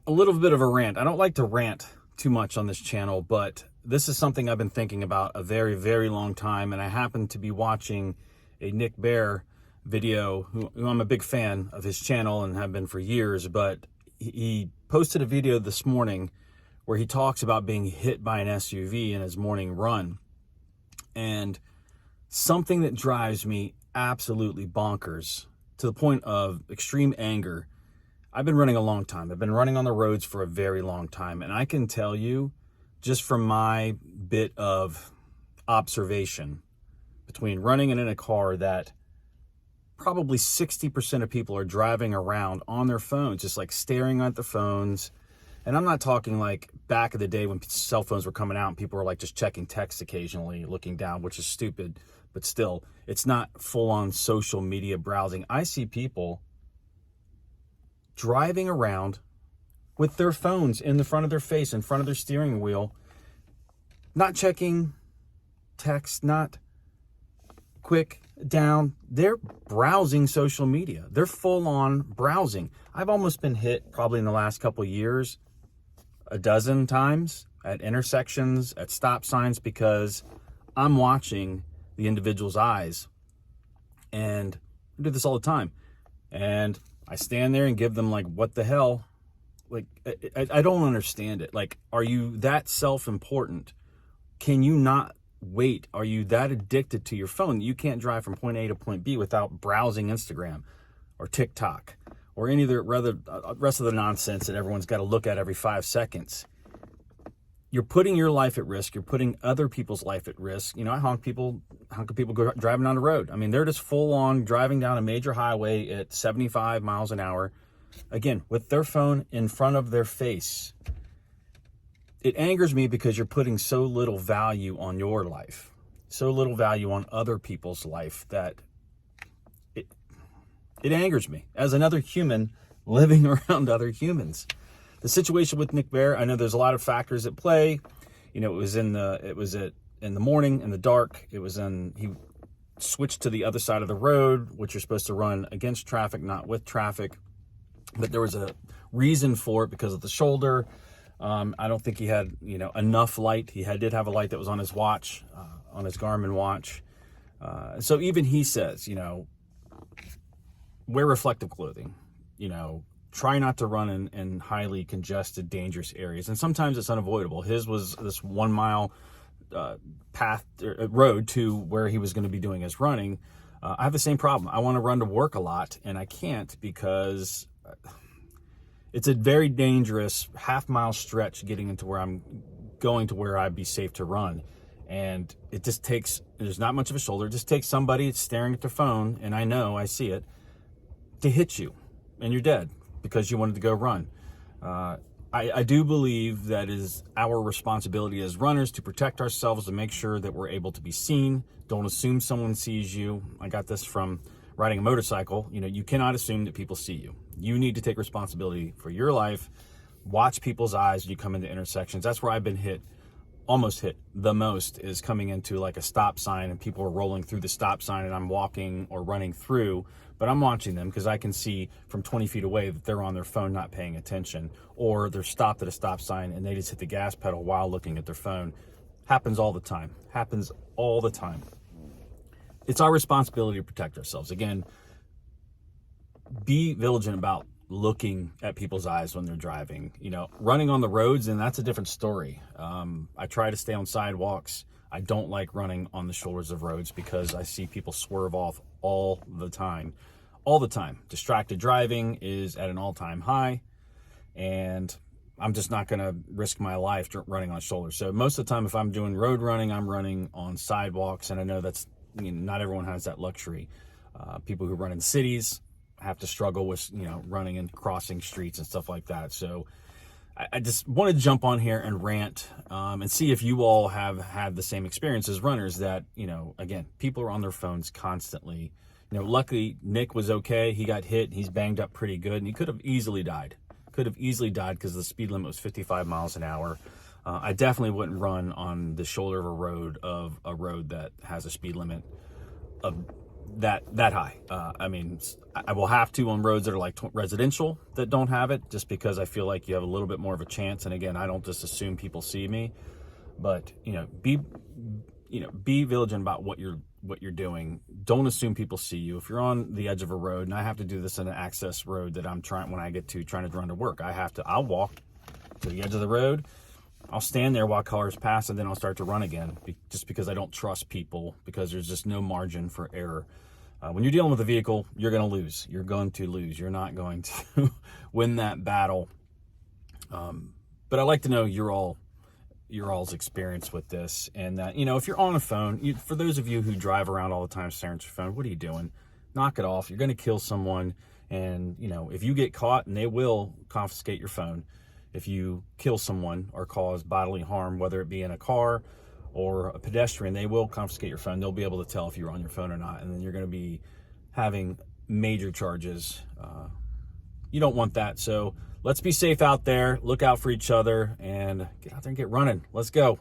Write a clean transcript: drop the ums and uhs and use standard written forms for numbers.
a little bit of a rant. I don't like to rant too much on this channel, but this is something I've been thinking about a very, very long time. And I happen to be watching a Nick Bear video, who I'm a big fan of his channel and have been for years, but he posted a video this morning where he talks about being hit by an SUV in his morning run. And something that drives me absolutely bonkers to the point of extreme anger. I've been running a long time. I've been running on the roads for a very long time. And I can tell you, just from my bit of observation between running and in a car, that probably 60% of people are driving around on their phones, just like staring at the phones. And I'm not talking like back in the day when cell phones were coming out and people were like just checking text occasionally, looking down, which is stupid. But still, it's not full-on social media browsing. I see people driving around with their phones in the front of their face, in front of their steering wheel, not checking text, not quick down. They're browsing social media. They're full-on browsing. I've almost been hit probably in the last couple of years a dozen times at intersections, at stop signs, because I'm watching the individual's eyes. And I do this all the time. And I stand there and give them like, what the hell? Like, I don't understand it. Like, are you that self-important? Can you not wait? Are you that addicted to your phone that you can't drive from point A to point B without browsing Instagram or TikTok or any of the rest of the nonsense that everyone's got to look at every 5 seconds? You're putting your life at risk. You're putting other people's life at risk. You know, I honk people go driving down the road. I mean, they're just full on driving down a major highway at 75 miles an hour, again, with their phone in front of their face. It angers me because you're putting so little value on your life, so little value on other people's life, that it angers me as another human living around other humans. The situation with Nick Bear, I know there's a lot of factors at play. You know, it was in the morning, in the dark. He switched to the other side of the road, which you're supposed to run against traffic, not with traffic. But there was a reason for it because of the shoulder. I don't think he had, enough light. He did have a light that was on his watch, on his Garmin watch. So even he says, wear reflective clothing, try not to run in highly congested, dangerous areas. And sometimes it's unavoidable. His was this 1 mile road to where he was going to be doing his running. I have the same problem. I want to run to work a lot, and I can't because it's a very dangerous half-mile stretch getting into where I'm going to where I'd be safe to run. And it just takes, there's not much of a shoulder. It just takes somebody staring at their phone, and I see it, to hit you, and you're dead because you wanted to go run. I do believe that is our responsibility as runners to protect ourselves, to make sure that we're able to be seen. Don't assume someone sees you. I got this from riding a motorcycle. You cannot assume that people see you. You need to take responsibility for your life. Watch people's eyes when you come into intersections. That's where I've been almost hit the most, is coming into like a stop sign and people are rolling through the stop sign and I'm walking or running through, but I'm watching them because I can see from 20 feet away that they're on their phone not paying attention, or they're stopped at a stop sign and they just hit the gas pedal while looking at their phone. Happens all the time. It's our responsibility to protect ourselves. Again, be vigilant about looking at people's eyes when they're driving. Running on the roads, and that's a different story. I try to stay on sidewalks. I don't like running on the shoulders of roads because I see people swerve off all the time. Distracted driving is at an all-time high, and I'm just not going to risk my life running on shoulders. So most of the time, if I'm doing road running, I'm running on sidewalks, and I know that's, not everyone has that luxury. People who run in cities have to struggle with, running and crossing streets and stuff like that. So I just want to jump on here and rant and see if you all have had the same experience as runners, that, again, people are on their phones constantly. Luckily, Nick was okay. He got hit. He's banged up pretty good, and he could have easily died. Because the speed limit was 55 miles an hour. I definitely wouldn't run on the shoulder of a road that has a speed limit of that high. I mean, I will have to on roads that are like residential that don't have it, just because I feel like you have a little bit more of a chance. And again, I don't just assume people see me, but be vigilant about what you're doing. Don't assume people see you. If you're on the edge of a road, and I have to do this in an access road that I'm trying to run to work, I'll walk to the edge of the road. I'll stand there while cars pass, and then I'll start to run again, just because I don't trust people, because there's just no margin for error. When you're dealing with a vehicle, you're going to lose. You're going to lose. You're not going to win that battle. But I like to know your all's experience with this, and that, if you're on a phone, for those of you who drive around all the time staring at your phone, what are you doing? Knock it off. You're going to kill someone, and if you get caught, and they will confiscate your phone. If you kill someone or cause bodily harm, whether it be in a car or a pedestrian, they will confiscate your phone. They'll be able to tell if you're on your phone or not, and then you're going to be having major charges. You don't want that. So let's be safe out there. Look out for each other, and get out there and get running. Let's go.